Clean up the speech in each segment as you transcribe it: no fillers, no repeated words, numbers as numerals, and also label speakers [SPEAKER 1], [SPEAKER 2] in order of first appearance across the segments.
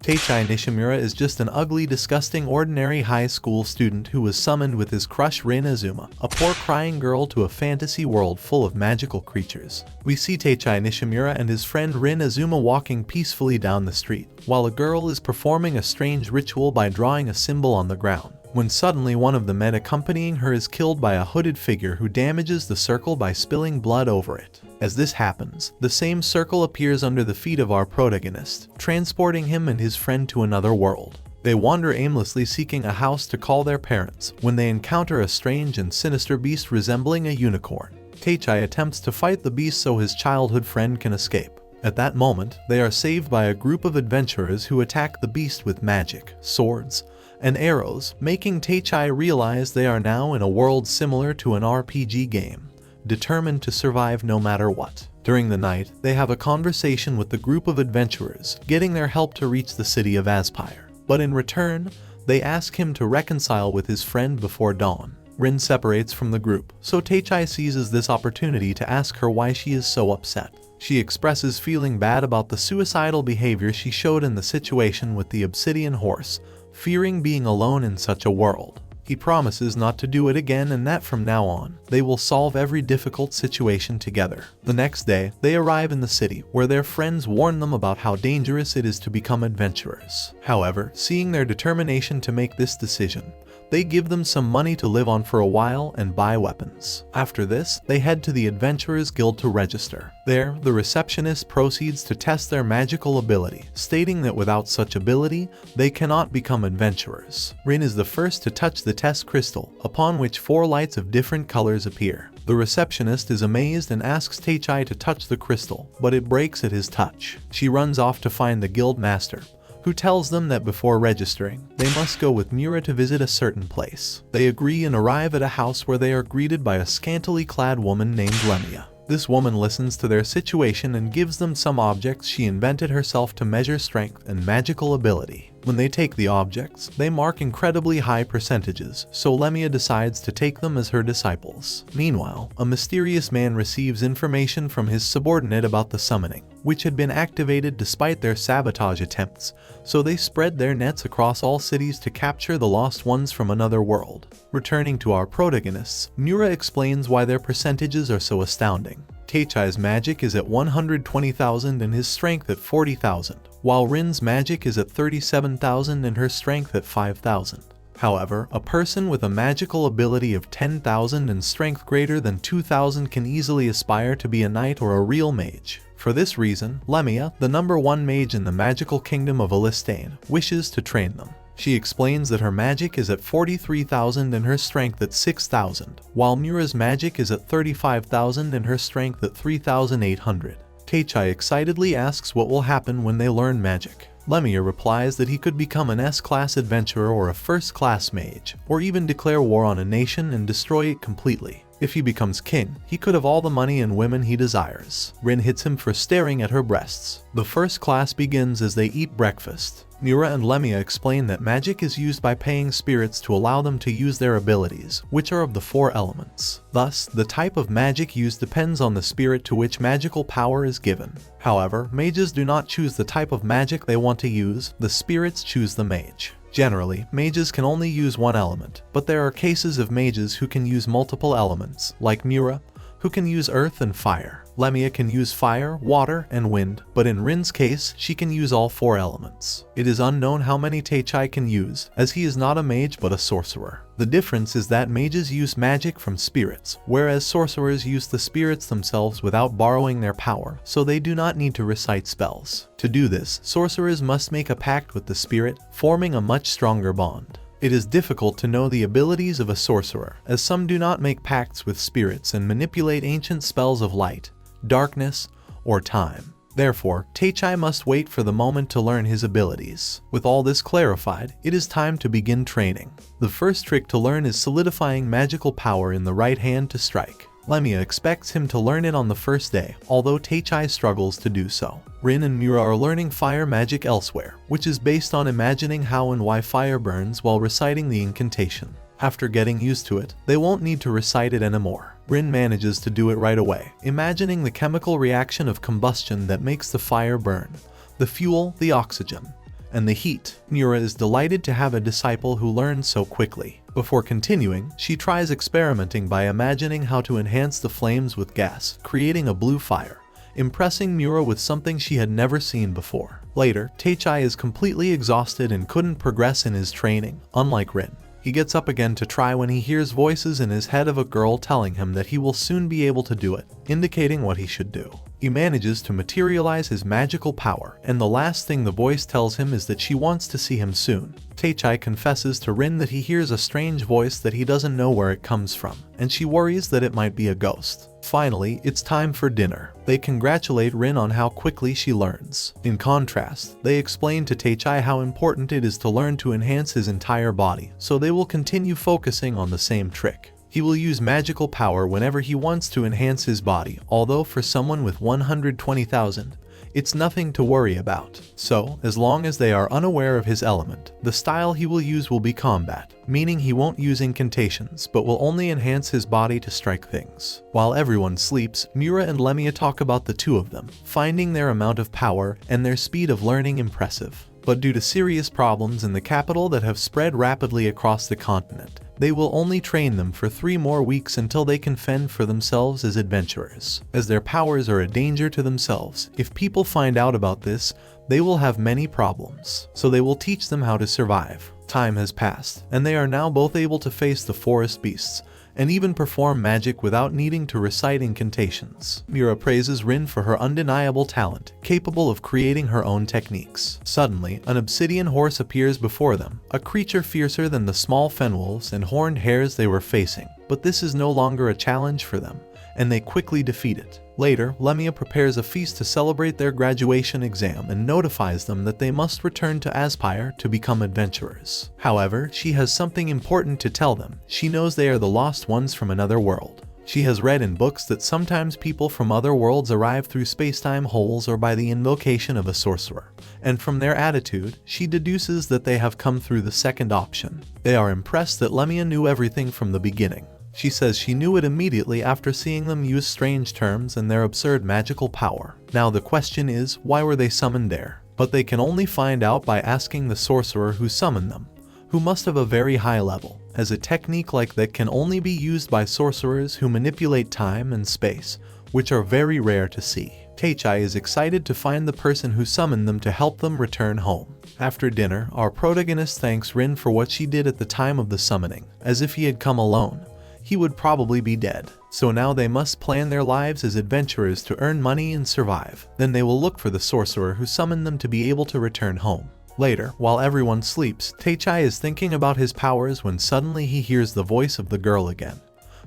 [SPEAKER 1] Teichai Nishimura is just an ugly, disgusting, ordinary high school student who was summoned with his crush Rin Azuma, a poor crying girl, to a fantasy world full of magical creatures. We see Teichai Nishimura and his friend Rin Azuma walking peacefully down the street, while a girl is performing a strange ritual by drawing a symbol on the ground, when suddenly one of the men accompanying her is killed by a hooded figure who damages the circle by spilling blood over it. As this happens, the same circle appears under the feet of our protagonist, transporting him and his friend to another world. They wander aimlessly seeking a house to call their parents, when they encounter a strange and sinister beast resembling a unicorn. Teichai attempts to fight the beast so his childhood friend can escape. At that moment, they are saved by a group of adventurers who attack the beast with magic, swords, and arrows, making Teichai realize they are now in a world similar to an RPG game, determined to survive no matter what. During the night, they have a conversation with the group of adventurers, getting their help to reach the city of Aspire. But in return, they ask him to reconcile with his friend before dawn. Rin separates from the group, so Teichai seizes this opportunity to ask her why she is so upset. She expresses feeling bad about the suicidal behavior she showed in the situation with the obsidian horse, fearing being alone in such a world. He promises not to do it again and that from now on, they will solve every difficult situation together. The next day, they arrive in the city, where their friends warn them about how dangerous it is to become adventurers. However, seeing their determination to make this decision, they give them some money to live on for a while and buy weapons. After this, they head to the Adventurers Guild to register. There, the receptionist proceeds to test their magical ability, stating that without such ability, they cannot become adventurers. Rin is the first to touch the test crystal, upon which 4 lights of different colors appear. The receptionist is amazed and asks Teichai to touch the crystal, but it breaks at his touch. She runs off to find the guild master, who tells them that before registering, they must go with Mura to visit a certain place. They agree and arrive at a house where they are greeted by a scantily clad woman named Lemia. This woman listens to their situation and gives them some objects she invented herself to measure strength and magical ability. When they take the objects, they mark incredibly high percentages, so Lemia decides to take them as her disciples. Meanwhile, a mysterious man receives information from his subordinate about the summoning, which had been activated despite their sabotage attempts, so they spread their nets across all cities to capture the lost ones from another world. Returning to our protagonists, Mura explains why their percentages are so astounding. Teichai's magic is at 120,000 and his strength at 40,000, while Rin's magic is at 37,000 and her strength at 5,000. However, a person with a magical ability of 10,000 and strength greater than 2,000 can easily aspire to be a knight or a real mage. For this reason, Lemia, the #1 mage in the magical kingdom of Alistane, wishes to train them. She explains that her magic is at 43,000 and her strength at 6,000, while Mura's magic is at 35,000 and her strength at 3,800. Teichai excitedly asks what will happen when they learn magic. Lemia replies that he could become an S-class adventurer or a first-class mage, or even declare war on a nation and destroy it completely. If he becomes king, he could have all the money and women he desires. Rin hits him for staring at her breasts. The first class begins as they eat breakfast. Mura and Lemia explain that magic is used by paying spirits to allow them to use their abilities, which are of the 4 elements. Thus, the type of magic used depends on the spirit to which magical power is given. However, mages do not choose the type of magic they want to use, the spirits choose the mage. Generally, mages can only use one element, but there are cases of mages who can use multiple elements, like Mura, who can use earth and fire. Lemia can use fire, water, and wind, but in Rin's case, she can use all 4 elements. It is unknown how many Teichai can use, as he is not a mage but a sorcerer. The difference is that mages use magic from spirits, whereas sorcerers use the spirits themselves without borrowing their power, so they do not need to recite spells. To do this, sorcerers must make a pact with the spirit, forming a much stronger bond. It is difficult to know the abilities of a sorcerer, as some do not make pacts with spirits and manipulate ancient spells of light, darkness, or time. Therefore, Teichai must wait for the moment to learn his abilities. With all this clarified, it is time to begin training. The first trick to learn is solidifying magical power in the right hand to strike. Lemia expects him to learn it on the first day, although Teichai struggles to do so. Rin and Mura are learning fire magic elsewhere, which is based on imagining how and why fire burns while reciting the incantation. After getting used to it, they won't need to recite it anymore. Rin manages to do it right away, imagining the chemical reaction of combustion that makes the fire burn, the fuel, the oxygen. and the heat. Miura is delighted to have a disciple who learns so quickly. Before continuing, she tries experimenting by imagining how to enhance the flames with gas, creating a blue fire, impressing Miura with something she had never seen before. Later, Taechai is completely exhausted and couldn't progress in his training, unlike Rin. He gets up again to try when he hears voices in his head of a girl telling him that he will soon be able to do it, indicating what he should do. He manages to materialize his magical power, and the last thing the voice tells him is that she wants to see him soon. Taechai confesses to Rin that he hears a strange voice that he doesn't know where it comes from, and she worries that it might be a ghost. Finally, it's time for dinner. They congratulate Rin on how quickly she learns. In contrast, they explain to Taechai how important it is to learn to enhance his entire body, so they will continue focusing on the same trick. He will use magical power whenever he wants to enhance his body, although for someone with 120,000, it's nothing to worry about. So, as long as they are unaware of his element, the style he will use will be combat, meaning he won't use incantations but will only enhance his body to strike things. While everyone sleeps, Miura and Lemia talk about the two of them, finding their amount of power and their speed of learning impressive. But due to serious problems in the capital that have spread rapidly across the continent, they will only train them for 3 more weeks until they can fend for themselves as adventurers. As their powers are a danger to themselves, if people find out about this, they will have many problems. So they will teach them how to survive. Time has passed, and they are now both able to face the forest beasts, and even perform magic without needing to recite incantations. Miura praises Rin for her undeniable talent, capable of creating her own techniques. Suddenly, an obsidian horse appears before them, a creature fiercer than the small fenwolves and horned hares they were facing. But this is no longer a challenge for them, and they quickly defeat it. Later, Lemia prepares a feast to celebrate their graduation exam and notifies them that they must return to Aspire to become adventurers. However, she has something important to tell them. She knows they are the lost ones from another world. She has read in books that sometimes people from other worlds arrive through spacetime holes or by the invocation of a sorcerer, and from their attitude, she deduces that they have come through the second option. They are impressed that Lemia knew everything from the beginning. She says she knew it immediately after seeing them use strange terms and their absurd magical power. Now the question is, why were they summoned there? But they can only find out by asking the sorcerer who summoned them, who must have a very high level, as a technique like that can only be used by sorcerers who manipulate time and space, which are very rare to see. Taechai is excited to find the person who summoned them to help them return home. After dinner, our protagonist thanks Rin for what she did at the time of the summoning, as if he had come alone. He would probably be dead. So now they must plan their lives as adventurers to earn money and survive. Then they will look for the sorcerer who summoned them to be able to return home. Later, while everyone sleeps, Taechai is thinking about his powers when suddenly he hears the voice of the girl again,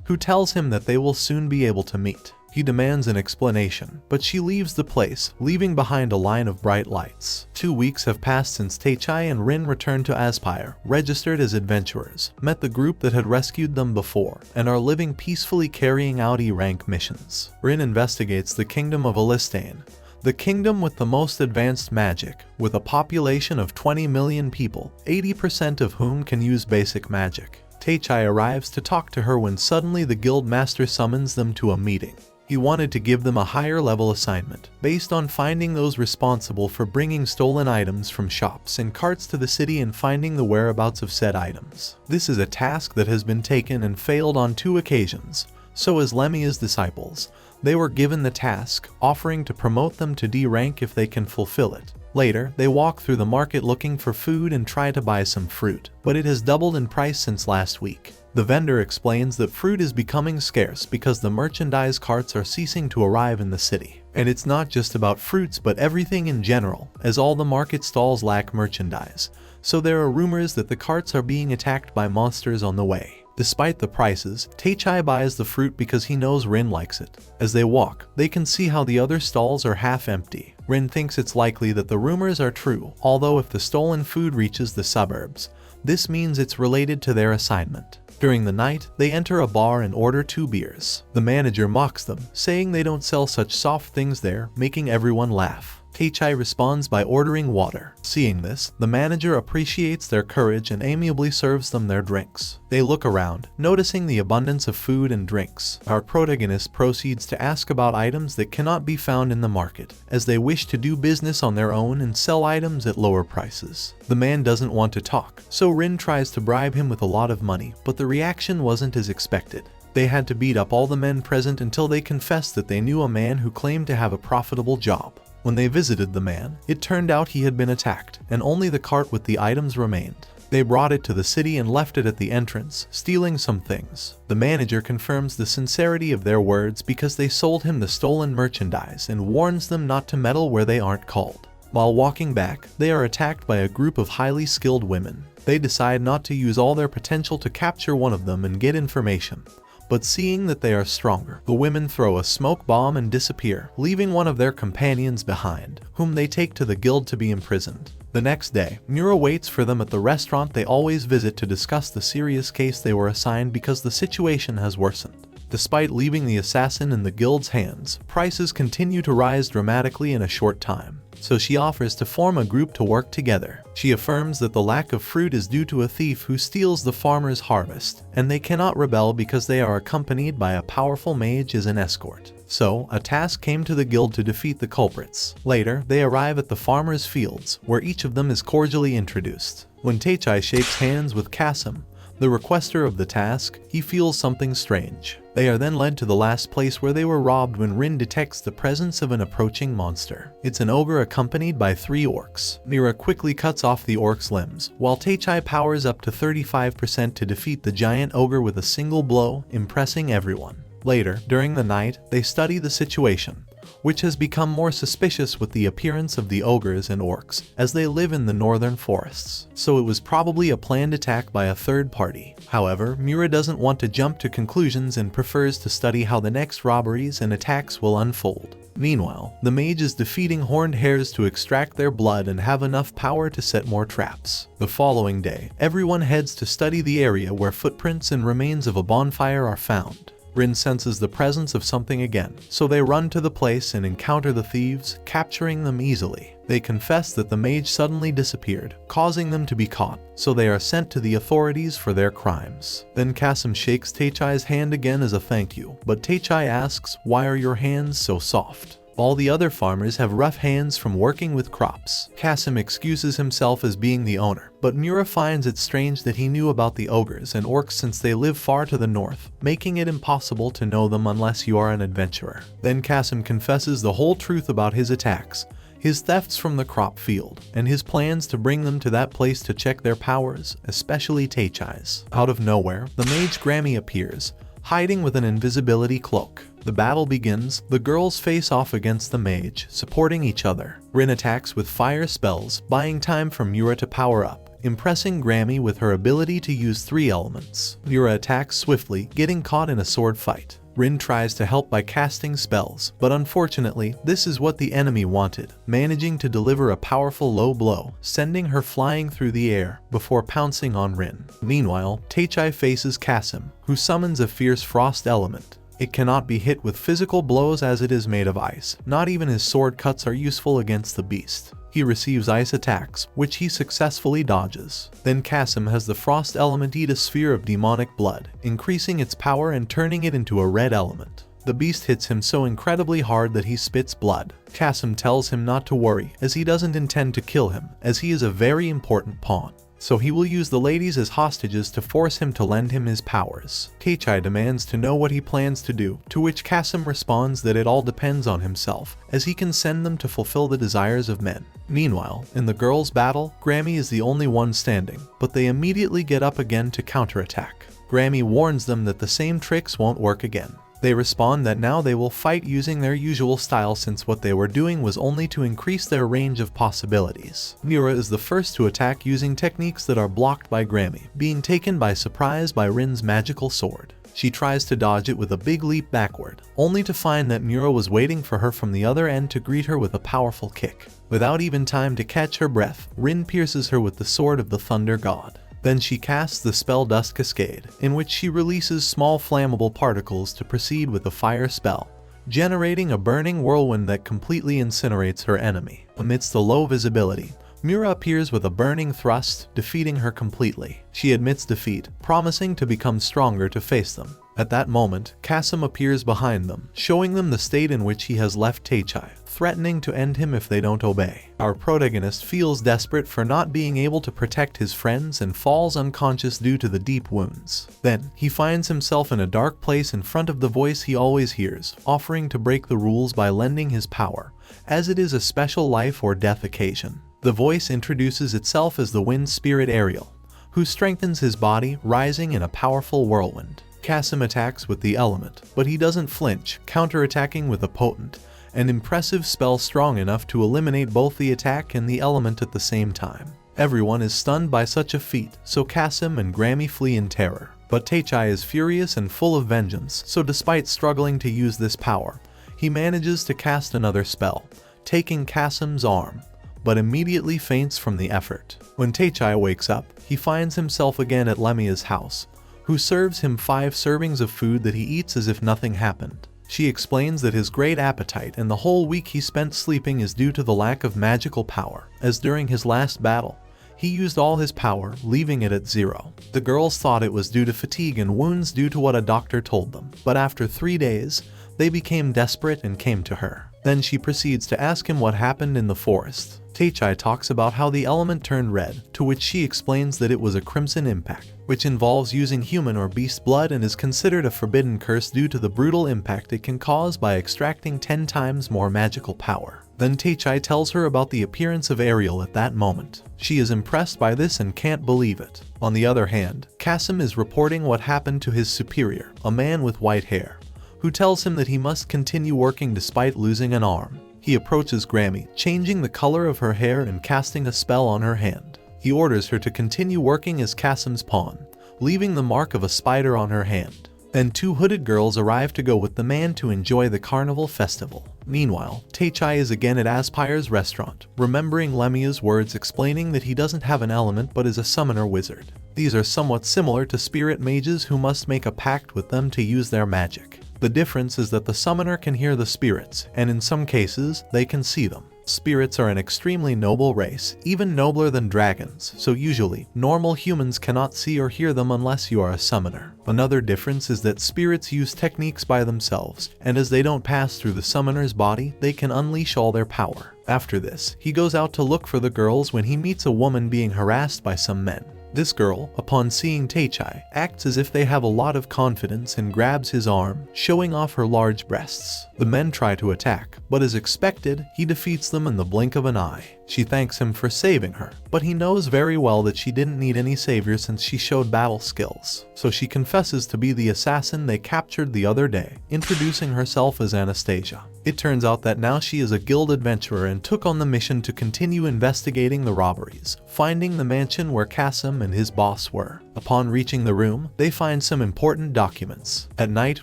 [SPEAKER 1] who tells him that they will soon be able to meet. He demands an explanation, but she leaves the place, leaving behind a line of bright lights. 2 weeks have passed since Taechai and Rin returned to Aspire, registered as adventurers, met the group that had rescued them before, and are living peacefully carrying out E-rank missions. Rin investigates the kingdom of Alistane, the kingdom with the most advanced magic, with a population of 20 million people, 80% of whom can use basic magic. Taechai arrives to talk to her when suddenly the guild master summons them to a meeting. He wanted to give them a higher level assignment, based on finding those responsible for bringing stolen items from shops and carts to the city and finding the whereabouts of said items. This is a task that has been taken and failed on 2 occasions, so as Lemia's disciples, they were given the task, offering to promote them to D rank if they can fulfill it. Later, they walk through the market looking for food and try to buy some fruit, but it has doubled in price since last week. The vendor explains that fruit is becoming scarce because the merchandise carts are ceasing to arrive in the city. And it's not just about fruits but everything in general, as all the market stalls lack merchandise, so there are rumors that the carts are being attacked by monsters on the way. Despite the prices, Taechai buys the fruit because he knows Rin likes it. As they walk, they can see how the other stalls are half empty. Rin thinks it's likely that the rumors are true, although if the stolen food reaches the suburbs, this means it's related to their assignment. During the night, they enter a bar and order 2 beers. The manager mocks them, saying they don't sell such soft things there, making everyone laugh. Teichai responds by ordering water. Seeing this, the manager appreciates their courage and amiably serves them their drinks. They look around, noticing the abundance of food and drinks. Our protagonist proceeds to ask about items that cannot be found in the market, as they wish to do business on their own and sell items at lower prices. The man doesn't want to talk, so Rin tries to bribe him with a lot of money, but the reaction wasn't as expected. They had to beat up all the men present until they confessed that they knew a man who claimed to have a profitable job. When they visited the man, it turned out he had been attacked, and only the cart with the items remained. They brought it to the city and left it at the entrance, stealing some things. The manager confirms the sincerity of their words because they sold him the stolen merchandise and warns them not to meddle where they aren't called. While walking back, they are attacked by a group of highly skilled women. They decide not to use all their potential to capture one of them and get information. But seeing that they are stronger, the women throw a smoke bomb and disappear, leaving one of their companions behind, whom they take to the guild to be imprisoned. The next day, Mura waits for them at the restaurant they always visit to discuss the serious case they were assigned because the situation has worsened. Despite leaving the assassin in the guild's hands, prices continue to rise dramatically in a short time. So she offers to form a group to work together. She affirms that the lack of fruit is due to a thief who steals the farmer's harvest, and they cannot rebel because they are accompanied by a powerful mage as an escort. So, a task came to the guild to defeat the culprits. Later, they arrive at the farmer's fields, where each of them is cordially introduced. When Teichai shakes hands with Kasim, the requester of the task, he feels something strange. They are then led to the last place where they were robbed when Rin detects the presence of an approaching monster. It's an ogre accompanied by 3 orcs. Mira quickly cuts off the orc's limbs, while Teichai powers up to 35% to defeat the giant ogre with a single blow, impressing everyone. Later, during the night, they study the situation, which has become more suspicious with the appearance of the ogres and orcs, as they live in the northern forests. So it was probably a planned attack by a third party. However, Mura doesn't want to jump to conclusions and prefers to study how the next robberies and attacks will unfold. Meanwhile, the mage is defeating horned hares to extract their blood and have enough power to set more traps. The following day, everyone heads to study the area where footprints and remains of a bonfire are found. Rin senses the presence of something again, so they run to the place and encounter the thieves, capturing them easily. They confess that the mage suddenly disappeared, causing them to be caught, so they are sent to the authorities for their crimes. Then Kasim shakes Teichai's hand again as a thank you, but Teichai asks, "Why are your hands so soft?" All the other farmers have rough hands from working with crops. Kasim excuses himself as being the owner, but Mura finds it strange that he knew about the ogres and orcs since they live far to the north, making it impossible to know them unless you are an adventurer. Then Kasim confesses the whole truth about his attacks, his thefts from the crop field, and his plans to bring them to that place to check their powers, especially Teichai's. Out of nowhere, the mage Grammy appears, hiding with an invisibility cloak. The battle begins, the girls face off against the mage, supporting each other. Rin attacks with fire spells, buying time for Mura to power up, impressing Grammy with her ability to use 3 elements. Mura attacks swiftly, getting caught in a sword fight. Rin tries to help by casting spells, but unfortunately, this is what the enemy wanted, managing to deliver a powerful low blow, sending her flying through the air before pouncing on Rin. Meanwhile, Teichai faces Kasim, who summons a fierce frost element. It cannot be hit with physical blows as it is made of ice. Not even his sword cuts are useful against the beast. He receives ice attacks, which he successfully dodges. Then Kasim has the frost element eat a sphere of demonic blood, increasing its power and turning it into a red element. The beast hits him so incredibly hard that he spits blood. Kasim tells him not to worry, as he doesn't intend to kill him, as he is a very important pawn. So he will use the ladies as hostages to force him to lend him his powers. Teichai demands to know what he plans to do, to which Kasim responds that it all depends on himself, as he can send them to fulfill the desires of men. Meanwhile, in the girls' battle, Grammy is the only one standing, but they immediately get up again to counterattack. Grammy warns them that the same tricks won't work again. They respond that now they will fight using their usual style since what they were doing was only to increase their range of possibilities. Mura is the first to attack using techniques that are blocked by Grammy, being taken by surprise by Rin's magical sword. She tries to dodge it with a big leap backward, only to find that Mura was waiting for her from the other end to greet her with a powerful kick. Without even time to catch her breath, Rin pierces her with the sword of the Thunder God. Then she casts the spell Dust Cascade, in which she releases small flammable particles to proceed with the fire spell, generating a burning whirlwind that completely incinerates her enemy. Amidst the low visibility, Mura appears with a burning thrust, defeating her completely. She admits defeat, promising to become stronger to face them. At that moment, Kasim appears behind them, showing them the state in which he has left Taichai, threatening to end him if they don't obey. Our protagonist feels desperate for not being able to protect his friends and falls unconscious due to the deep wounds. Then, he finds himself in a dark place in front of the voice he always hears, offering to break the rules by lending his power, as it is a special life or death occasion. The voice introduces itself as the wind spirit Ariel, who strengthens his body, rising in a powerful whirlwind. Kasim attacks with the element, but he doesn't flinch, counterattacking with a potent and impressive spell strong enough to eliminate both the attack and the element at the same time. Everyone is stunned by such a feat, so Kasim and Grammy flee in terror. But Taichai is furious and full of vengeance, so despite struggling to use this power, he manages to cast another spell, taking Kasim's arm, but immediately faints from the effort. When Taichai wakes up, he finds himself again at Lemia's house, who serves him 5 servings of food that he eats as if nothing happened. She explains that his great appetite and the whole week he spent sleeping is due to the lack of magical power, as during his last battle, he used all his power, leaving it at 0. The girls thought it was due to fatigue and wounds due to what a doctor told them, but after 3 days, they became desperate and came to her. Then she proceeds to ask him what happened in the forest. Taichai talks about how the element turned red, to which she explains that it was a crimson impact, which involves using human or beast blood and is considered a forbidden curse due to the brutal impact it can cause by extracting 10 times more magical power. Then Taichai tells her about the appearance of Ariel at that moment. She is impressed by this and can't believe it. On the other hand, Kasim is reporting what happened to his superior, a man with white hair, who tells him that he must continue working despite losing an arm. He approaches Grammy, changing the color of her hair and casting a spell on her hand. He orders her to continue working as Kasim's pawn, leaving the mark of a spider on her hand. Then 2 hooded girls arrive to go with the man to enjoy the carnival festival. Meanwhile, Taichai is again at Aspire's restaurant, remembering Lemia's words explaining that he doesn't have an element but is a summoner wizard. These are somewhat similar to spirit mages who must make a pact with them to use their magic. The difference is that the summoner can hear the spirits, and in some cases, they can see them. Spirits are an extremely noble race, even nobler than dragons, so usually, normal humans cannot see or hear them unless you are a summoner. Another difference is that spirits use techniques by themselves, and as they don't pass through the summoner's body, they can unleash all their power. After this, he goes out to look for the girls when he meets a woman being harassed by some men. This girl, upon seeing Taichai, acts as if they have a lot of confidence and grabs his arm, showing off her large breasts. The men try to attack, but as expected, he defeats them in the blink of an eye. She thanks him for saving her, but he knows very well that she didn't need any savior since she showed battle skills. So she confesses to be the assassin they captured the other day, introducing herself as Anastasia. It turns out that now she is a guild adventurer and took on the mission to continue investigating the robberies, finding the mansion where Kasim and his boss were. Upon reaching the room, they find some important documents. At night,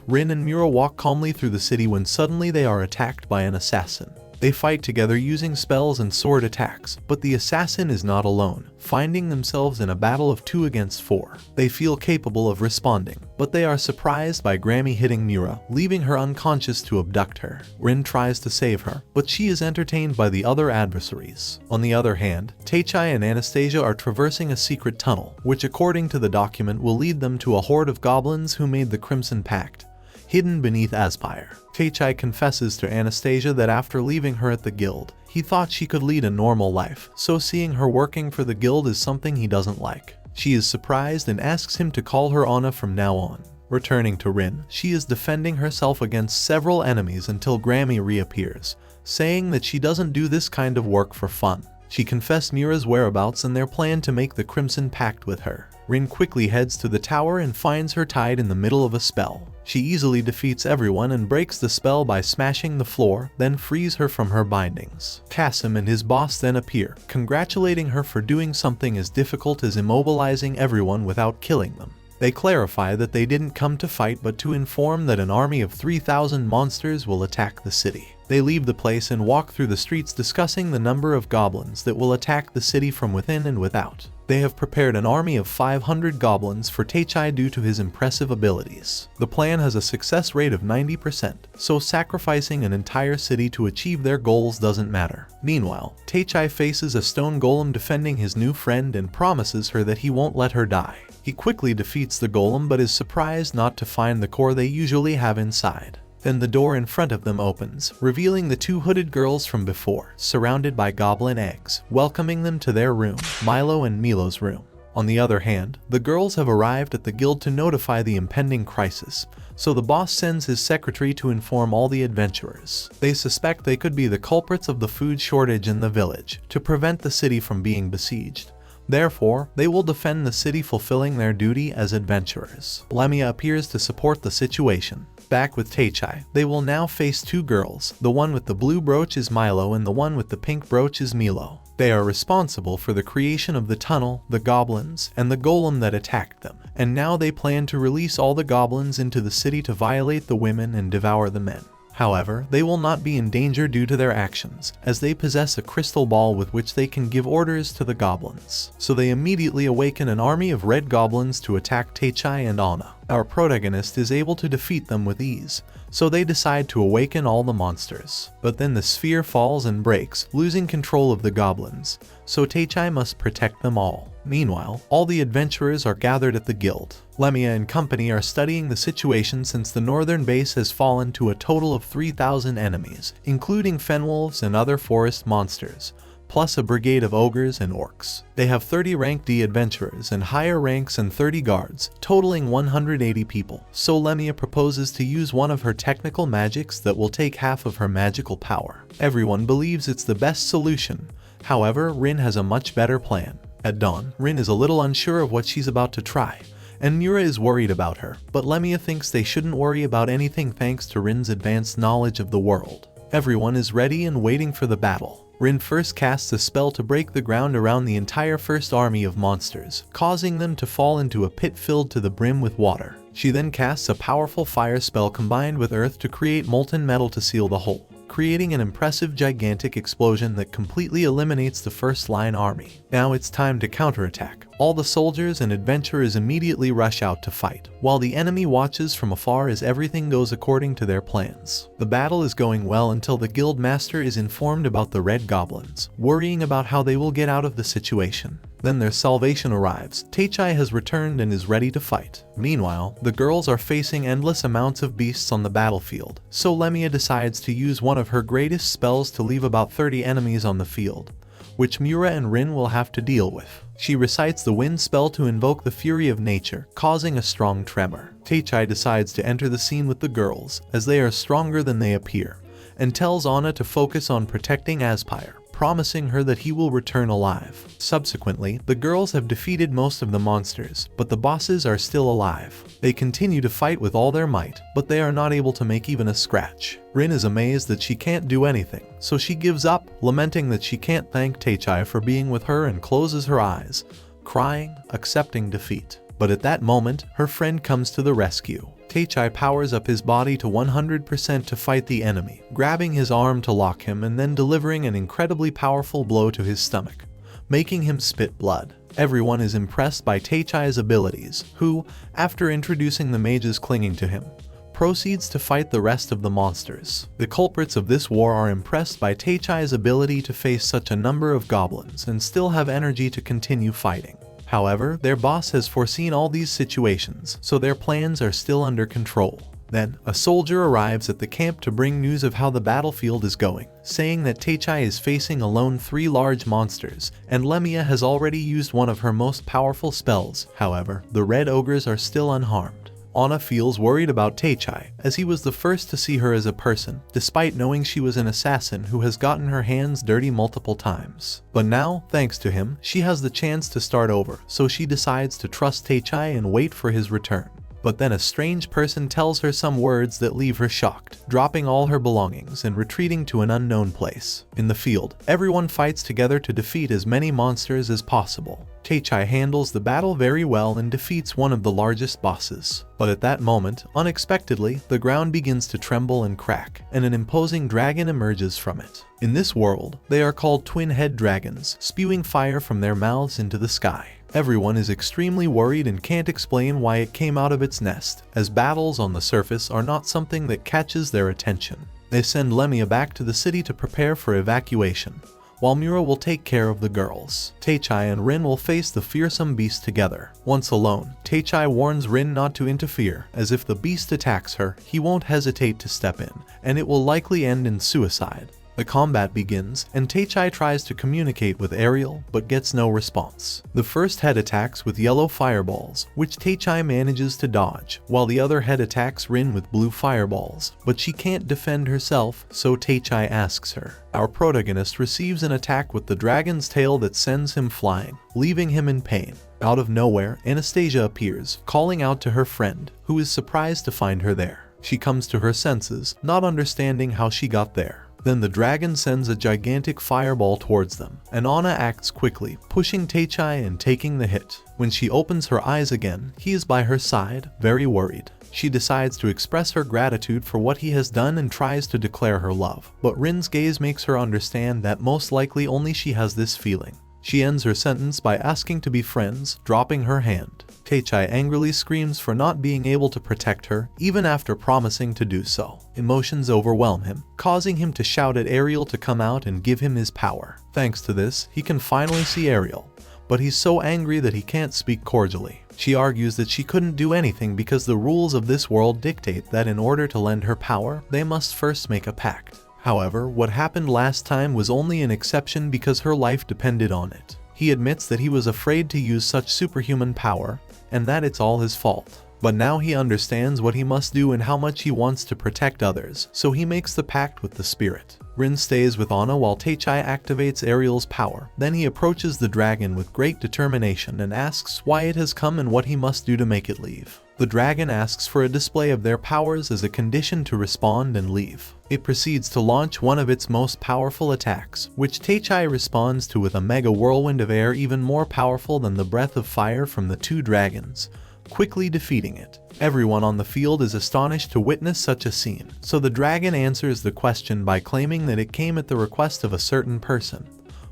[SPEAKER 1] Rin and Mura walk calmly through the city when suddenly they are attacked by an assassin. They fight together using spells and sword attacks, but the assassin is not alone, finding themselves in a battle of 2 against 4. They feel capable of responding, but they are surprised by Grammy hitting Mura, leaving her unconscious to abduct her. Rin tries to save her, but she is entertained by the other adversaries. On the other hand, Taichai and Anastasia are traversing a secret tunnel, which according to the document will lead them to a horde of goblins who made the Crimson Pact, hidden beneath Aspire. Taichai confesses to Anastasia that after leaving her at the guild, he thought she could lead a normal life, so seeing her working for the guild is something he doesn't like. She is surprised and asks him to call her Anna from now on. Returning to Rin, she is defending herself against several enemies until Grammy reappears, saying that she doesn't do this kind of work for fun. She confessed Mura's whereabouts and their plan to make the Crimson Pact with her. Rin quickly heads to the tower and finds her tied in the middle of a spell. She easily defeats everyone and breaks the spell by smashing the floor, then frees her from her bindings. Kasim and his boss then appear, congratulating her for doing something as difficult as immobilizing everyone without killing them. They clarify that they didn't come to fight but to inform that an army of 3,000 monsters will attack the city. They leave the place and walk through the streets discussing the number of goblins that will attack the city from within and without. They have prepared an army of 500 goblins for Teichai due to his impressive abilities. The plan has a success rate of 90%, so sacrificing an entire city to achieve their goals doesn't matter. Meanwhile, Teichai faces a stone golem defending his new friend and promises her that he won't let her die. He quickly defeats the golem but is surprised not to find the core they usually have inside. Then the door in front of them opens, revealing the two hooded girls from before, surrounded by goblin eggs, welcoming them to their room, Milo and Milo's room. On the other hand, the girls have arrived at the guild to notify the impending crisis, so the boss sends his secretary to inform all the adventurers. They suspect they could be the culprits of the food shortage in the village, to prevent the city from being besieged. Therefore, they will defend the city, fulfilling their duty as adventurers. Lemia appears to support the situation. Back with Teichai, they will now face two girls. The one with the blue brooch is Milo and the one with the pink brooch is Milo. They are responsible for the creation of the tunnel, the goblins, and the golem that attacked them, and now they plan to release all the goblins into the city to violate the women and devour the men. However, they will not be in danger due to their actions, as they possess a crystal ball with which they can give orders to the goblins. So they immediately awaken an army of red goblins to attack Teichai and Anna. Our protagonist is able to defeat them with ease, so they decide to awaken all the monsters. But then the sphere falls and breaks, losing control of the goblins, so Teichai must protect them all. Meanwhile, all the adventurers are gathered at the guild. Lemia and company are studying the situation since the northern base has fallen to a total of 3,000 enemies, including fenwolves and other forest monsters, plus a brigade of ogres and orcs. They have 30 rank D adventurers and higher ranks and 30 guards, totaling 180 people. So Lemia proposes to use one of her technical magics that will take half of her magical power. Everyone believes it's the best solution. However, Rin has a much better plan. At dawn, Rin is a little unsure of what she's about to try, and Mura is worried about her, but Lemia thinks they shouldn't worry about anything thanks to Rin's advanced knowledge of the world. Everyone is ready and waiting for the battle. Rin first casts a spell to break the ground around the entire first army of monsters, causing them to fall into a pit filled to the brim with water. She then casts a powerful fire spell combined with earth to create molten metal to seal the hole, creating an impressive gigantic explosion that completely eliminates the first line army. Now it's time to counterattack. All the soldiers and adventurers immediately rush out to fight, while the enemy watches from afar as everything goes according to their plans. The battle is going well until the guild master is informed about the red goblins, worrying about how they will get out of the situation. Then their salvation arrives. Teichai has returned and is ready to fight. Meanwhile, the girls are facing endless amounts of beasts on the battlefield, so Lemia decides to use one of her greatest spells to leave about 30 enemies on the field, which Mura and Rin will have to deal with. She recites the wind spell to invoke the fury of nature, causing a strong tremor. Teichai decides to enter the scene with the girls, as they are stronger than they appear, and tells Anna to focus on protecting Aspire, promising her that he will return alive. Subsequently, the girls have defeated most of the monsters, but the bosses are still alive. They continue to fight with all their might, but they are not able to make even a scratch. Rin is amazed that she can't do anything, so she gives up, lamenting that she can't thank Teichai for being with her and closes her eyes, crying, accepting defeat. But at that moment, her friend comes to the rescue. Teichai powers up his body to 100% to fight the enemy, grabbing his arm to lock him and then delivering an incredibly powerful blow to his stomach, making him spit blood. Everyone is impressed by Teichai's abilities, who, after introducing the mages clinging to him, proceeds to fight the rest of the monsters. The culprits of this war are impressed by Teichai's ability to face such a number of goblins and still have energy to continue fighting. However, their boss has foreseen all these situations, so their plans are still under control. Then, a soldier arrives at the camp to bring news of how the battlefield is going, saying that Teichai is facing alone 3 large monsters, and Lemia has already used one of her most powerful spells. However, the red ogres are still unharmed. Anna feels worried about Teichai, as he was the first to see her as a person, despite knowing she was an assassin who has gotten her hands dirty multiple times. But now, thanks to him, she has the chance to start over, so she decides to trust Teichai and wait for his return. But then a strange person tells her some words that leave her shocked, dropping all her belongings and retreating to an unknown place. In the field, everyone fights together to defeat as many monsters as possible. Teichai handles the battle very well and defeats one of the largest bosses. But at that moment, unexpectedly, the ground begins to tremble and crack, and an imposing dragon emerges from it. In this world, they are called twin-head dragons, spewing fire from their mouths into the sky. Everyone is extremely worried and can't explain why it came out of its nest, as battles on the surface are not something that catches their attention. They send Lemia back to the city to prepare for evacuation, while Mura will take care of the girls. Taechai and Rin will face the fearsome beast together. Once alone, Taechai warns Rin not to interfere, as if the beast attacks her, he won't hesitate to step in, and it will likely end in suicide. The combat begins, and Taechai tries to communicate with Ariel, but gets no response. The first head attacks with yellow fireballs, which Taechai manages to dodge, while the other head attacks Rin with blue fireballs, but she can't defend herself, so Taechai asks her. Our protagonist receives an attack with the dragon's tail that sends him flying, leaving him in pain. Out of nowhere, Anastasia appears, calling out to her friend, who is surprised to find her there. She comes to her senses, not understanding how she got there. Then the dragon sends a gigantic fireball towards them, and Anna acts quickly, pushing Taechai and taking the hit. When she opens her eyes again, he is by her side, very worried. She decides to express her gratitude for what he has done and tries to declare her love, but Rin's gaze makes her understand that most likely only she has this feeling. She ends her sentence by asking to be friends, dropping her hand. Taechai angrily screams for not being able to protect her, even after promising to do so. Emotions overwhelm him, causing him to shout at Ariel to come out and give him his power. Thanks to this, he can finally see Ariel, but he's so angry that he can't speak cordially. She argues that she couldn't do anything because the rules of this world dictate that in order to lend her power, they must first make a pact. However, what happened last time was only an exception because her life depended on it. He admits that he was afraid to use such superhuman power, and that it's all his fault. But now he understands what he must do and how much he wants to protect others, so he makes the pact with the spirit. Rin stays with Anna while Taechai activates Ariel's power. Then he approaches the dragon with great determination and asks why it has come and what he must do to make it leave. The dragon asks for a display of their powers as a condition to respond and leave. It proceeds to launch one of its most powerful attacks, which Taechai responds to with a mega whirlwind of air even more powerful than the breath of fire from the two dragons, quickly defeating it. Everyone on the field is astonished to witness such a scene, so the dragon answers the question by claiming that it came at the request of a certain person,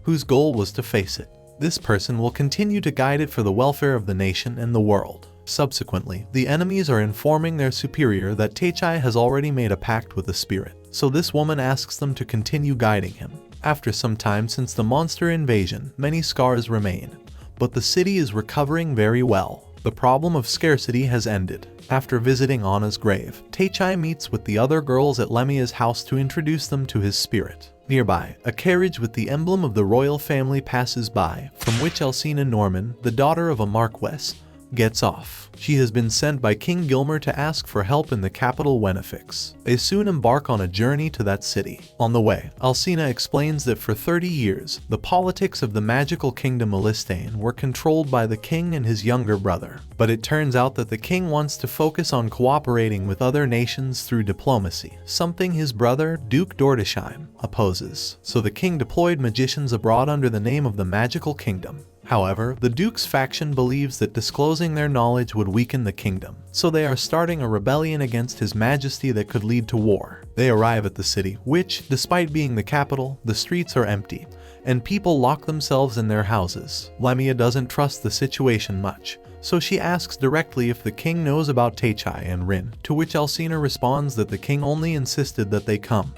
[SPEAKER 1] whose goal was to face it. This person will continue to guide it for the welfare of the nation and the world. Subsequently, the enemies are informing their superior that Taechai has already made a pact with the spirit, so this woman asks them to continue guiding him. After some time since the monster invasion, many scars remain, but the city is recovering very well. The problem of scarcity has ended. After visiting Anna's grave, Taechai meets with the other girls at Lemia's house to introduce them to his spirit. Nearby, a carriage with the emblem of the royal family passes by, from which Alcina Norman, the daughter of a marquess, gets off. She has been sent by King Gilmer to ask for help in the capital Wenifix. They soon embark on a journey to that city. On the way, Alcina explains that for 30 years, the politics of the magical kingdom Elistane were controlled by the king and his younger brother. But it turns out that the king wants to focus on cooperating with other nations through diplomacy, something his brother, Duke Dordesheim, opposes. So the king deployed magicians abroad under the name of the magical kingdom. However, the Duke's faction believes that disclosing their knowledge would weaken the kingdom, so they are starting a rebellion against His Majesty that could lead to war. They arrive at the city, which, despite being the capital, the streets are empty, and people lock themselves in their houses. Lemia doesn't trust the situation much, so she asks directly if the king knows about Taechai and Rin, to which Alcina responds that the king only insisted that they come.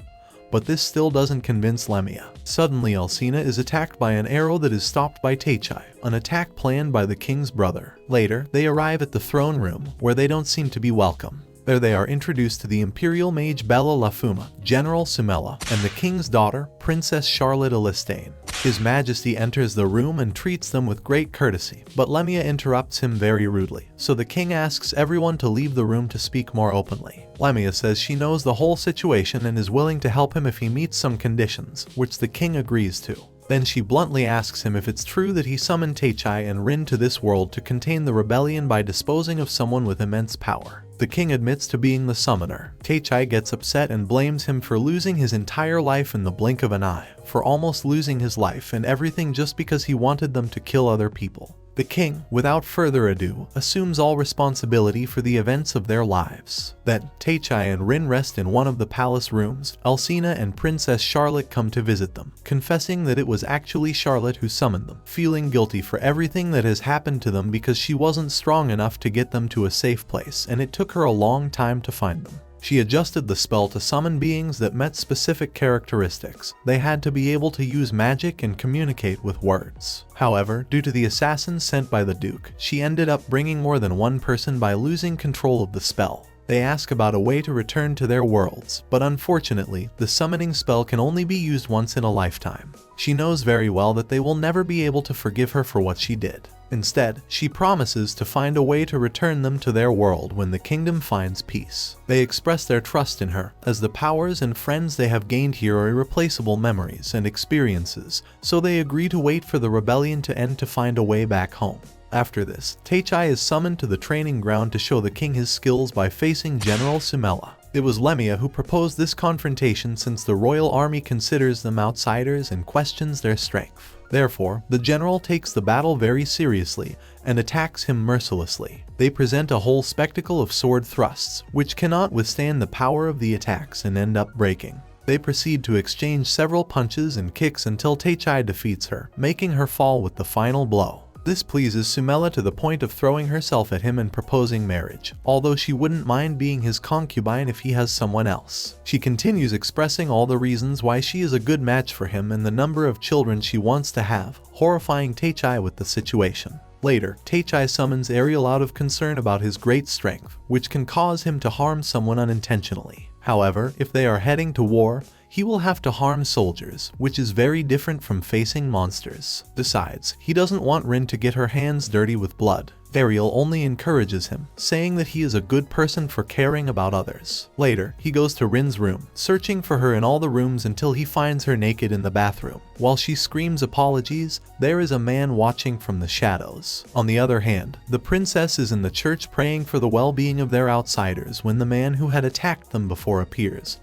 [SPEAKER 1] But this still doesn't convince Lemia. Suddenly Alcina is attacked by an arrow that is stopped by Taechai, an attack planned by the king's brother. Later, they arrive at the throne room, where they don't seem to be welcome. There they are introduced to the imperial mage Bella Lafuma, General Sumela, and the king's daughter, Princess Charlotte Elistane. His Majesty enters the room and treats them with great courtesy, but Lemia interrupts him very rudely, so the king asks everyone to leave the room to speak more openly. Lemia says she knows the whole situation and is willing to help him if he meets some conditions, which the king agrees to. Then she bluntly asks him if it's true that he summoned Taechai and Rin to this world to contain the rebellion by disposing of someone with immense power. The king admits to being the summoner. Taechai gets upset and blames him for losing his entire life in the blink of an eye, for almost losing his life and everything just because he wanted them to kill other people. The king, without further ado, assumes all responsibility for the events of their lives. Then, Taechai and Rin rest in one of the palace rooms. Alcina and Princess Charlotte come to visit them, confessing that it was actually Charlotte who summoned them, feeling guilty for everything that has happened to them because she wasn't strong enough to get them to a safe place and it took her a long time to find them. She adjusted the spell to summon beings that met specific characteristics. They had to be able to use magic and communicate with words. However, due to the assassins sent by the Duke, she ended up bringing more than one person by losing control of the spell. They ask about a way to return to their worlds, but unfortunately, the summoning spell can only be used once in a lifetime. She knows very well that they will never be able to forgive her for what she did. Instead, she promises to find a way to return them to their world when the kingdom finds peace. They express their trust in her, as the powers and friends they have gained here are irreplaceable memories and experiences, so they agree to wait for the rebellion to end to find a way back home. After this, Taechai is summoned to the training ground to show the king his skills by facing General Sumela. It was Lemia who proposed this confrontation since the royal army considers them outsiders and questions their strength. Therefore, the general takes the battle very seriously and attacks him mercilessly. They present a whole spectacle of sword thrusts, which cannot withstand the power of the attacks and end up breaking. They proceed to exchange several punches and kicks until Taechai defeats her, making her fall with the final blow. This pleases Sumela to the point of throwing herself at him and proposing marriage, although she wouldn't mind being his concubine if he has someone else. She continues expressing all the reasons why she is a good match for him and the number of children she wants to have, horrifying Taechai with the situation. Later, Taechai summons Ariel out of concern about his great strength, which can cause him to harm someone unintentionally. However, if they are heading to war, he will have to harm soldiers, which is very different from facing monsters. Besides, he doesn't want Rin to get her hands dirty with blood. Ariel only encourages him, saying that he is a good person for caring about others. Later, he goes to Rin's room, searching for her in all the rooms until he finds her naked in the bathroom. While she screams apologies, there is a man watching from the shadows. On the other hand, the princess is in the church praying for the well-being of their outsiders when the man who had attacked them before appears,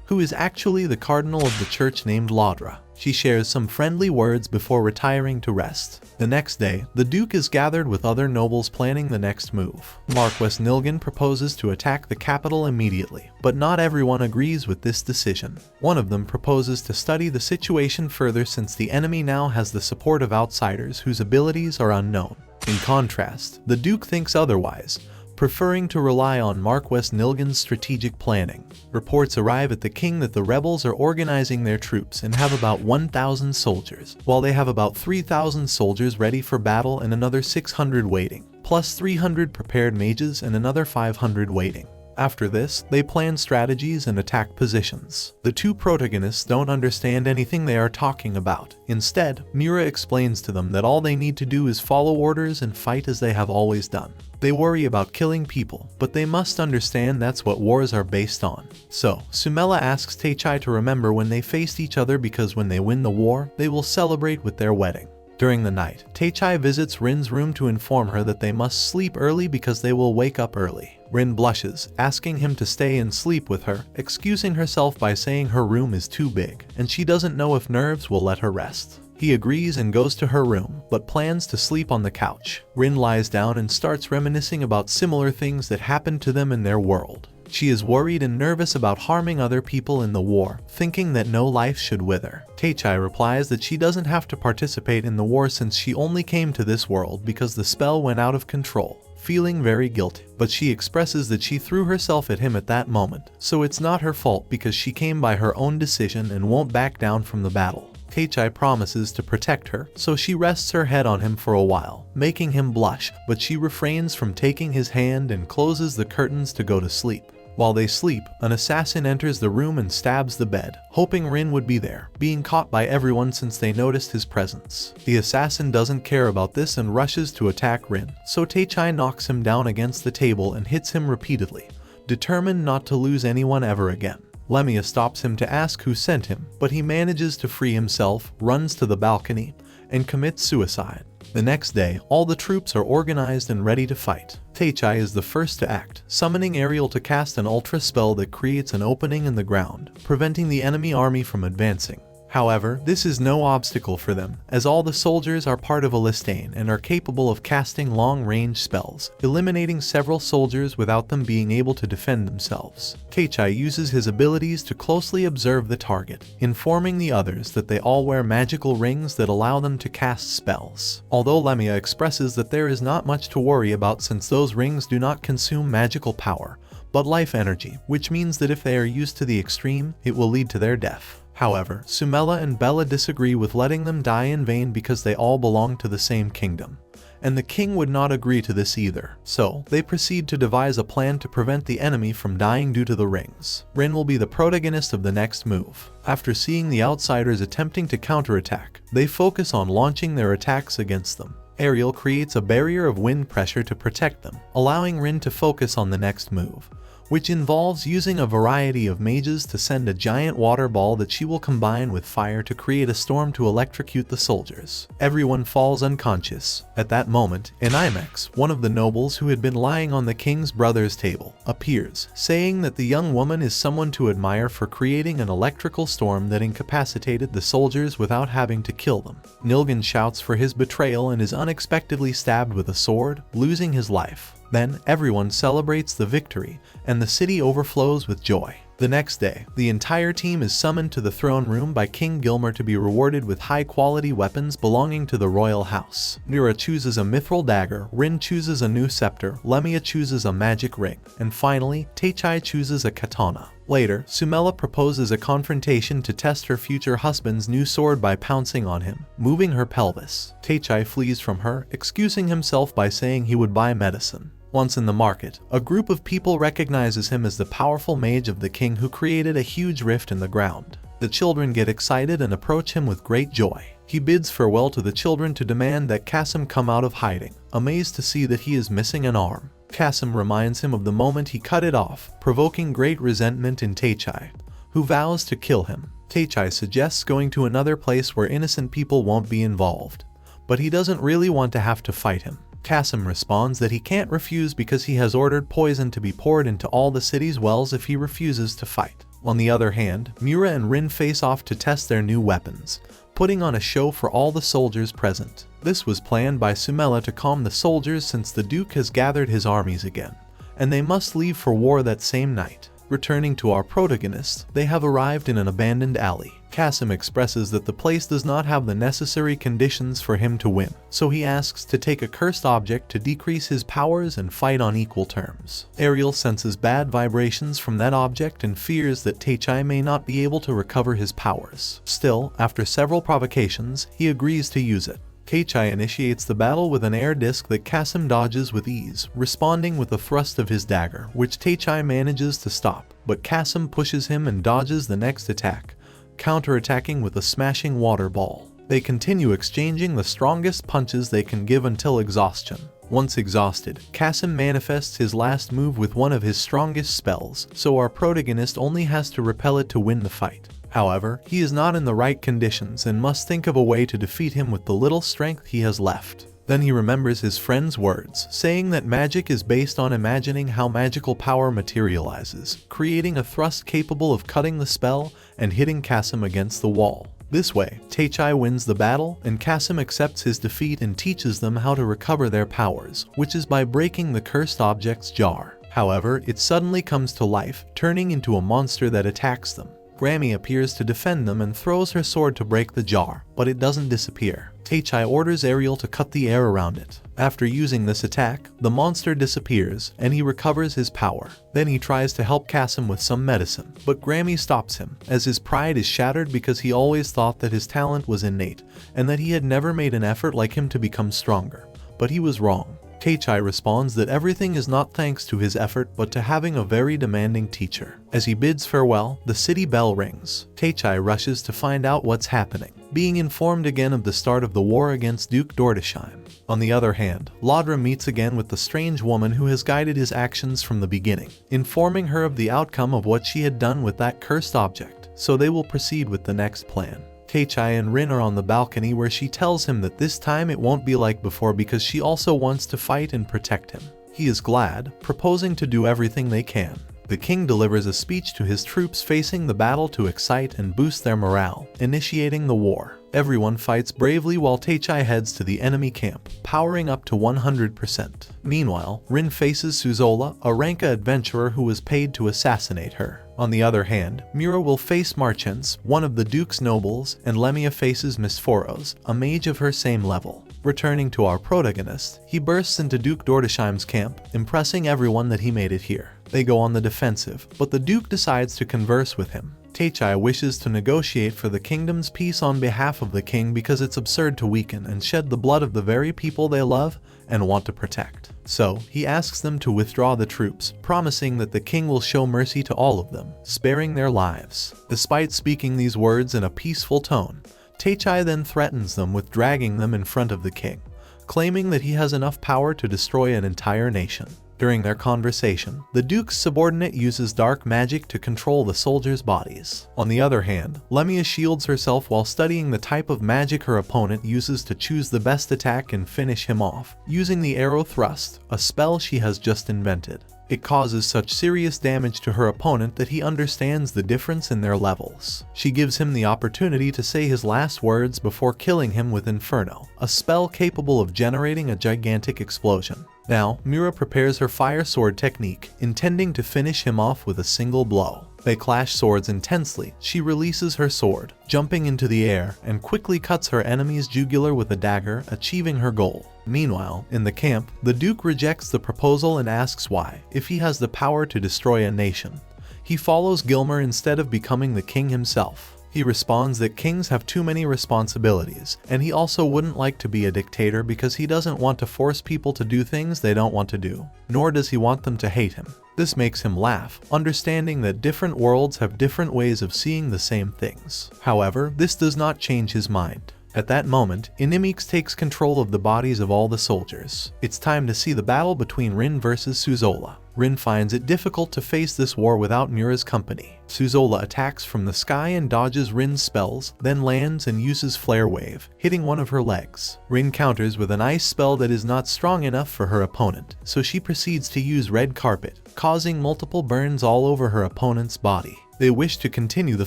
[SPEAKER 1] who is actually the cardinal of the church named Laudra. She shares some friendly words before retiring to rest. The next day, the Duke is gathered with other nobles planning the next move. Marquess Nilgan proposes to attack the capital immediately, but not everyone agrees with this decision. One of them proposes to study the situation further since the enemy now has the support of outsiders whose abilities are unknown. In contrast, the Duke thinks otherwise, preferring to rely on Marquess Nilgan's strategic planning. Reports arrive at the king that the rebels are organizing their troops and have about 1,000 soldiers, while they have about 3,000 soldiers ready for battle and another 600 waiting, plus 300 prepared mages and another 500 waiting. After this, they plan strategies and attack positions. The two protagonists don't understand anything they are talking about. Instead, Mira explains to them that all they need to do is follow orders and fight as they have always done. They worry about killing people, but they must understand that's what wars are based on. So, Sumela asks Taechai to remember when they faced each other because when they win the war, they will celebrate with their wedding. During the night, Taechai visits Rin's room to inform her that they must sleep early because they will wake up early. Rin blushes, asking him to stay and sleep with her, excusing herself by saying her room is too big, and she doesn't know if nerves will let her rest. He agrees and goes to her room, but plans to sleep on the couch. Rin lies down and starts reminiscing about similar things that happened to them in their world. She is worried and nervous about harming other people in the war, thinking that no life should wither. Taechai replies that she doesn't have to participate in the war since she only came to this world because the spell went out of control, feeling very guilty. But she expresses that she threw herself at him at that moment, so it's not her fault because she came by her own decision and won't back down from the battle. Taechai promises to protect her, so she rests her head on him for a while, making him blush, but she refrains from taking his hand and closes the curtains to go to sleep. While they sleep, an assassin enters the room and stabs the bed, hoping Rin would be there, being caught by everyone since they noticed his presence. The assassin doesn't care about this and rushes to attack Rin, so Taechai knocks him down against the table and hits him repeatedly, determined not to lose anyone ever again. Lemia stops him to ask who sent him, but he manages to free himself, runs to the balcony, and commits suicide. The next day, all the troops are organized and ready to fight. Taechai is the first to act, summoning Ariel to cast an ultra spell that creates an opening in the ground, preventing the enemy army from advancing. However, this is no obstacle for them, as all the soldiers are part of a listane and are capable of casting long-range spells, eliminating several soldiers without them being able to defend themselves. Teichai uses his abilities to closely observe the target, informing the others that they all wear magical rings that allow them to cast spells. Although Lemia expresses that there is not much to worry about since those rings do not consume magical power, but life energy, which means that if they are used to the extreme, it will lead to their death. However, Sumela and Bella disagree with letting them die in vain because they all belong to the same kingdom, and the king would not agree to this either. So, they proceed to devise a plan to prevent the enemy from dying due to the rings. Rin will be the protagonist of the next move. After seeing the outsiders attempting to counterattack, they focus on launching their attacks against them. Ariel creates a barrier of wind pressure to protect them, allowing Rin to focus on the next move, which involves using a variety of mages to send a giant water ball that she will combine with fire to create a storm to electrocute the soldiers. Everyone falls unconscious. At that moment, Animex, one of the nobles who had been lying on the king's brother's table, appears, saying that the young woman is someone to admire for creating an electrical storm that incapacitated the soldiers without having to kill them. Nilgan shouts for his betrayal and is unexpectedly stabbed with a sword, losing his life. Then, everyone celebrates the victory, and the city overflows with joy. The next day, the entire team is summoned to the throne room by King Gilmer to be rewarded with high-quality weapons belonging to the royal house. Nira chooses a mithril dagger, Rin chooses a new scepter, Lemia chooses a magic ring, and finally, Teichai chooses a katana. Later, Sumela proposes a confrontation to test her future husband's new sword by pouncing on him, moving her pelvis. Teichai flees from her, excusing himself by saying he would buy medicine. Once in the market, a group of people recognizes him as the powerful mage of the king who created a huge rift in the ground. The children get excited and approach him with great joy. He bids farewell to the children to demand that Kasim come out of hiding, amazed to see that he is missing an arm. Kasim reminds him of the moment he cut it off, provoking great resentment in Teichai, who vows to kill him. Teichai suggests going to another place where innocent people won't be involved, but he doesn't really want to have to fight him. Kasim responds that he can't refuse because he has ordered poison to be poured into all the city's wells if he refuses to fight. On the other hand, Mura and Rin face off to test their new weapons, putting on a show for all the soldiers present. This was planned by Sumela to calm the soldiers since the Duke has gathered his armies again, and they must leave for war that same night. Returning to our protagonists, they have arrived in an abandoned alley. Kasim expresses that the place does not have the necessary conditions for him to win, so he asks to take a cursed object to decrease his powers and fight on equal terms. Ariel senses bad vibrations from that object and fears that Teichai may not be able to recover his powers. Still, after several provocations, he agrees to use it. Teichai initiates the battle with an air disc that Kasim dodges with ease, responding with a thrust of his dagger, which Teichai manages to stop, but Kasim pushes him and dodges the next attack, counterattacking with a smashing water ball. They continue exchanging the strongest punches they can give until exhaustion. Once exhausted, Kasim manifests his last move with one of his strongest spells, so our protagonist only has to repel it to win the fight. However, he is not in the right conditions and must think of a way to defeat him with the little strength he has left. Then he remembers his friend's words, saying that magic is based on imagining how magical power materializes, creating a thrust capable of cutting the spell and hitting Kasim against the wall. This way, Teichai wins the battle, and Kasim accepts his defeat and teaches them how to recover their powers, which is by breaking the cursed object's jar. However, it suddenly comes to life, turning into a monster that attacks them. Grammy appears to defend them and throws her sword to break the jar, but it doesn't disappear. Teichai orders Ariel to cut the air around it. After using this attack, the monster disappears, and he recovers his power. Then he tries to help Kasim with some medicine, but Grammy stops him, as his pride is shattered because he always thought that his talent was innate, and that he had never made an effort like him to become stronger. But he was wrong. Teichai responds that everything is not thanks to his effort but to having a very demanding teacher. As he bids farewell, the city bell rings. Teichai rushes to find out what's happening, being informed again of the start of the war against Duke Dordesheim. On the other hand, Laudra meets again with the strange woman who has guided his actions from the beginning, informing her of the outcome of what she had done with that cursed object, so they will proceed with the next plan. Teichai and Rin are on the balcony where she tells him that this time it won't be like before because she also wants to fight and protect him. He is glad, proposing to do everything they can. The king delivers a speech to his troops facing the battle to excite and boost their morale, initiating the war. Everyone fights bravely while Teichai heads to the enemy camp, powering up to 100%. Meanwhile, Rin faces Suzola, a Ranka adventurer who was paid to assassinate her. On the other hand, Mira will face Marchens, one of the Duke's nobles, and Lemia faces Misforos, a mage of her same level. Returning to our protagonist, he bursts into Duke Dordesheim's camp, impressing everyone that he made it here. They go on the defensive, but the Duke decides to converse with him. Teichai wishes to negotiate for the kingdom's peace on behalf of the king because it's absurd to weaken and shed the blood of the very people they love and want to protect. So, he asks them to withdraw the troops, promising that the king will show mercy to all of them, sparing their lives. Despite speaking these words in a peaceful tone, Teichai then threatens them with dragging them in front of the king, claiming that he has enough power to destroy an entire nation. During their conversation, the Duke's subordinate uses dark magic to control the soldiers' bodies. On the other hand, Lemia shields herself while studying the type of magic her opponent uses to choose the best attack and finish him off, using the arrow thrust, a spell she has just invented. It causes such serious damage to her opponent that he understands the difference in their levels. She gives him the opportunity to say his last words before killing him with Inferno, a spell capable of generating a gigantic explosion. Now, Mira prepares her fire sword technique, intending to finish him off with a single blow. They clash swords intensely. She releases her sword, jumping into the air, and quickly cuts her enemy's jugular with a dagger, achieving her goal. Meanwhile, in the camp, the Duke rejects the proposal and asks why, if he has the power to destroy a nation. He follows Gilmer instead of becoming the king himself. He responds that kings have too many responsibilities, and he also wouldn't like to be a dictator because he doesn't want to force people to do things they don't want to do, nor does he want them to hate him. This makes him laugh, understanding that different worlds have different ways of seeing the same things. However, this does not change his mind. At that moment, Inimix takes control of the bodies of all the soldiers. It's time to see the battle between Rin versus Suzola. Rin finds it difficult to face this war without Mira's company. Suzola attacks from the sky and dodges Rin's spells, then lands and uses Flare Wave, hitting one of her legs. Rin counters with an ice spell that is not strong enough for her opponent, so she proceeds to use Red Carpet, causing multiple burns all over her opponent's body. They wish to continue the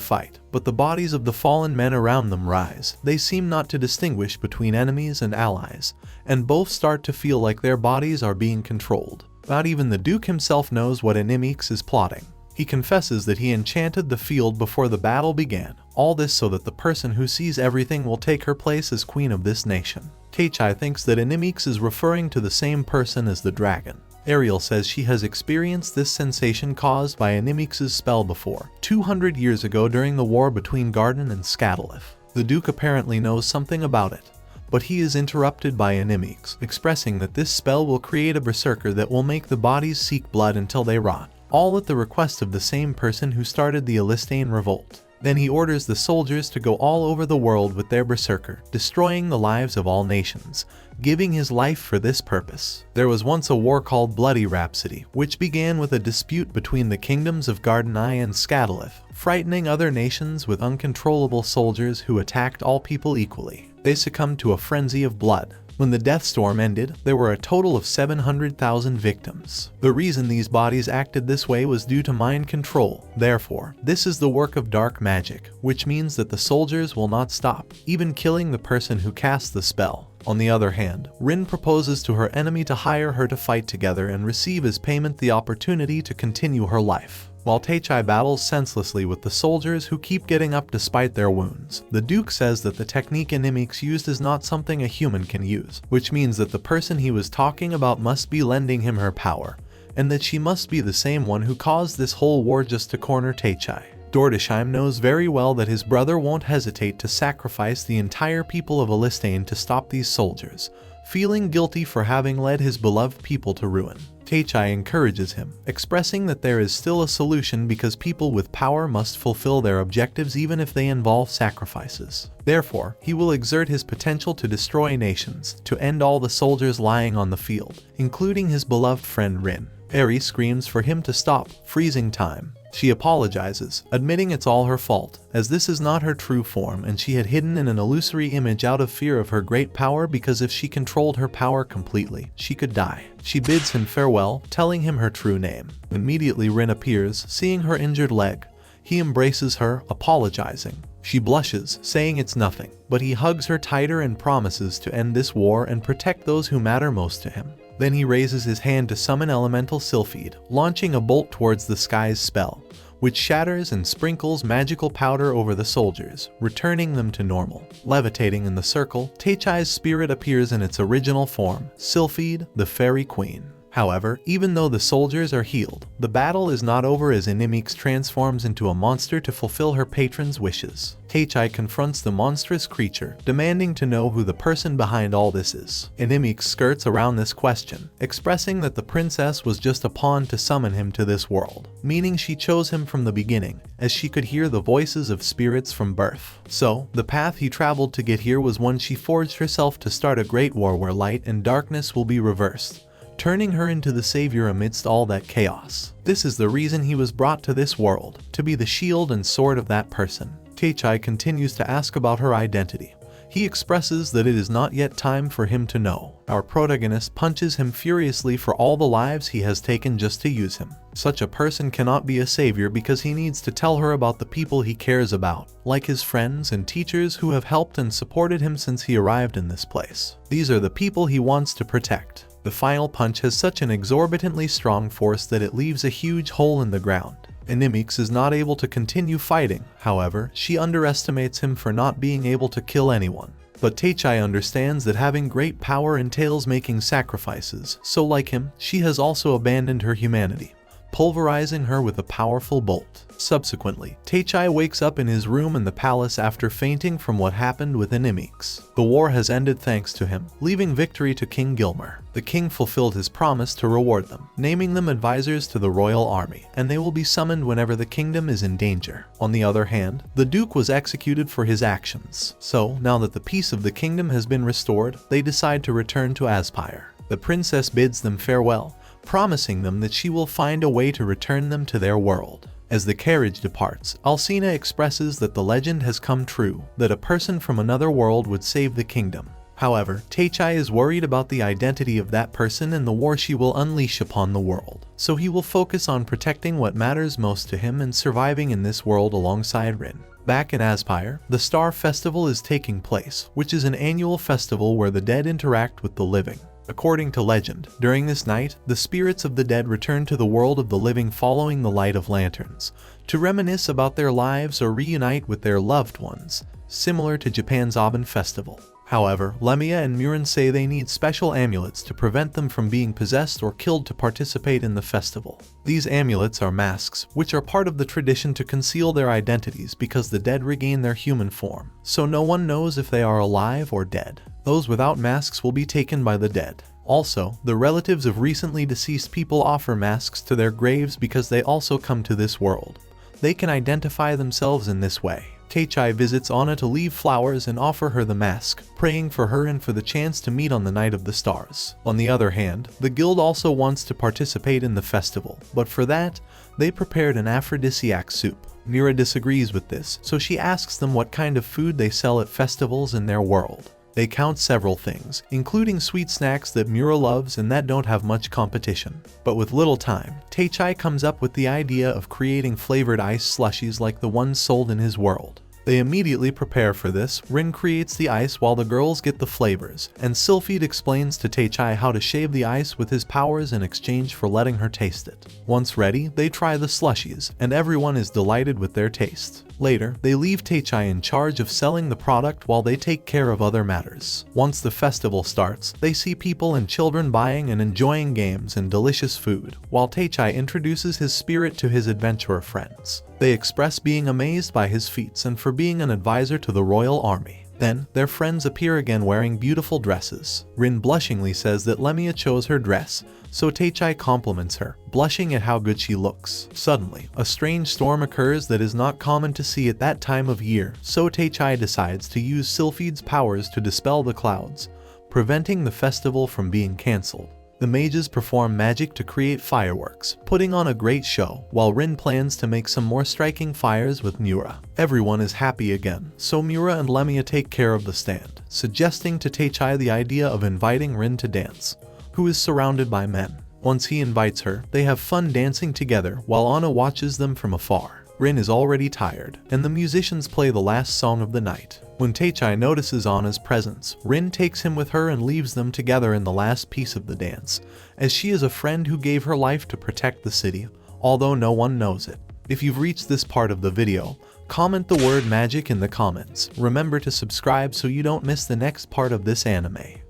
[SPEAKER 1] fight, but the bodies of the fallen men around them rise. They seem not to distinguish between enemies and allies, and both start to feel like their bodies are being controlled. Not even the Duke himself knows what Inimix is plotting. He confesses that he enchanted the field before the battle began, all this so that the person who sees everything will take her place as queen of this nation. Teichai thinks that Inimix is referring to the same person as the dragon. Ariel says she has experienced this sensation caused by Inimix's spell before, 200 years ago during the war between Garden and Scatolith. The Duke apparently knows something about it, but he is interrupted by Inimix, expressing that this spell will create a berserker that will make the bodies seek blood until they rot, all at the request of the same person who started the Elistane revolt. Then he orders the soldiers to go all over the world with their berserker, destroying the lives of all nations, giving his life for this purpose. There was once a war called Bloody Rhapsody, which began with a dispute between the kingdoms of Gardenai and Scatolith, frightening other nations with uncontrollable soldiers who attacked all people equally. They succumbed to a frenzy of blood. When the death storm ended, there were a total of 700,000 victims. The reason these bodies acted this way was due to mind control. Therefore, this is the work of dark magic, which means that the soldiers will not stop, even killing the person who cast the spell. On the other hand, Rin proposes to her enemy to hire her to fight together and receive as payment the opportunity to continue her life. While Teichai battles senselessly with the soldiers who keep getting up despite their wounds, the Duke says that the technique Inimix used is not something a human can use, which means that the person he was talking about must be lending him her power, and that she must be the same one who caused this whole war just to corner Teichai. Dordesheim knows very well that his brother won't hesitate to sacrifice the entire people of Elistane to stop these soldiers, feeling guilty for having led his beloved people to ruin. Teichai encourages him, expressing that there is still a solution because people with power must fulfill their objectives even if they involve sacrifices. Therefore, he will exert his potential to destroy nations, to end all the soldiers lying on the field, including his beloved friend Rin. Eri screams for him to stop, freezing time. She apologizes, admitting it's all her fault, as this is not her true form and she had hidden in an illusory image out of fear of her great power, because if she controlled her power completely, she could die. She bids him farewell, telling him her true name. Immediately Rin appears, seeing her injured leg. He embraces her, apologizing. She blushes, saying it's nothing, but he hugs her tighter and promises to end this war and protect those who matter most to him. Then he raises his hand to summon elemental Sylphide, launching a bolt towards the sky's spell, which shatters and sprinkles magical powder over the soldiers, returning them to normal. Levitating in the circle, Teichai's spirit appears in its original form, Sylphide, the Fairy Queen. However, even though the soldiers are healed, the battle is not over as Anicap transforms into a monster to fulfill her patron's wishes. Teichai confronts the monstrous creature, demanding to know who the person behind all this is. Anicap skirts around this question, expressing that the princess was just a pawn to summon him to this world, meaning she chose him from the beginning, as she could hear the voices of spirits from birth. So, the path he traveled to get here was one she forged herself to start a great war where light and darkness will be reversed, turning her into the savior amidst all that chaos. This is the reason he was brought to this world, to be the shield and sword of that person. Teichai continues to ask about her identity. He expresses that it is not yet time for him to know. Our protagonist punches him furiously for all the lives he has taken just to use him. Such a person cannot be a savior because he needs to tell her about the people he cares about, like his friends and teachers who have helped and supported him since he arrived in this place. These are the people he wants to protect. The final punch has such an exorbitantly strong force that it leaves a huge hole in the ground. Anicap is not able to continue fighting, however, she underestimates him for not being able to kill anyone. But Teichai understands that having great power entails making sacrifices, so like him, she has also abandoned her humanity, pulverizing her with a powerful bolt. Subsequently, Teichai wakes up in his room in the palace after fainting from what happened with Anicap. The war has ended thanks to him, leaving victory to King Gilmer. The king fulfilled his promise to reward them, naming them advisors to the royal army, and they will be summoned whenever the kingdom is in danger. On the other hand, the duke was executed for his actions. So, now that the peace of the kingdom has been restored, they decide to return to Aspire. The princess bids them farewell, promising them that she will find a way to return them to their world. As the carriage departs, Alcina expresses that the legend has come true, that a person from another world would save the kingdom. However, Teichai is worried about the identity of that person and the war she will unleash upon the world, so he will focus on protecting what matters most to him and surviving in this world alongside Rin. Back in Aspire, the Star Festival is taking place, which is an annual festival where the dead interact with the living. According to legend, during this night, the spirits of the dead return to the world of the living following the light of lanterns, to reminisce about their lives or reunite with their loved ones, similar to Japan's Aben Festival. However, Lemia and Murin say they need special amulets to prevent them from being possessed or killed to participate in the festival. These amulets are masks, which are part of the tradition to conceal their identities because the dead regain their human form, so no one knows if they are alive or dead. Those without masks will be taken by the dead. Also, the relatives of recently deceased people offer masks to their graves because they also come to this world. They can identify themselves in this way. Teichai visits Anna to leave flowers and offer her the mask, praying for her and for the chance to meet on the night of the stars. On the other hand, the guild also wants to participate in the festival, but for that, they prepared an aphrodisiac soup. Mira disagrees with this, so she asks them what kind of food they sell at festivals in their world. They count several things, including sweet snacks that Mura loves and that don't have much competition. But with little time, Teichai comes up with the idea of creating flavored ice slushies like the ones sold in his world. They immediately prepare for this. Rin creates the ice while the girls get the flavors, and Sylphide explains to Teichai how to shave the ice with his powers in exchange for letting her taste it. Once ready, they try the slushies, and everyone is delighted with their taste. Later, they leave Teichai in charge of selling the product while they take care of other matters. Once the festival starts, they see people and children buying and enjoying games and delicious food, while Teichai introduces his spirit to his adventurer friends. They express being amazed by his feats and for being an advisor to the royal army. Then, their friends appear again wearing beautiful dresses. Rin blushingly says that Lemia chose her dress, so Teichai compliments her, blushing at how good she looks. Suddenly, a strange storm occurs that is not common to see at that time of year, so Teichai decides to use Sylphide's powers to dispel the clouds, preventing the festival from being cancelled. The mages perform magic to create fireworks, putting on a great show, while Rin plans to make some more striking fires with Miura. Everyone is happy again, so Miura and Lemia take care of the stand, suggesting to Teichai the idea of inviting Rin to dance, who is surrounded by men. Once he invites her, they have fun dancing together while Anna watches them from afar. Rin is already tired, and the musicians play the last song of the night. When Teichai notices Anna's presence, Rin takes him with her and leaves them together in the last piece of the dance, as she is a friend who gave her life to protect the city, although no one knows it. If you've reached this part of the video, comment the word magic in the comments. Remember to subscribe so you don't miss the next part of this anime.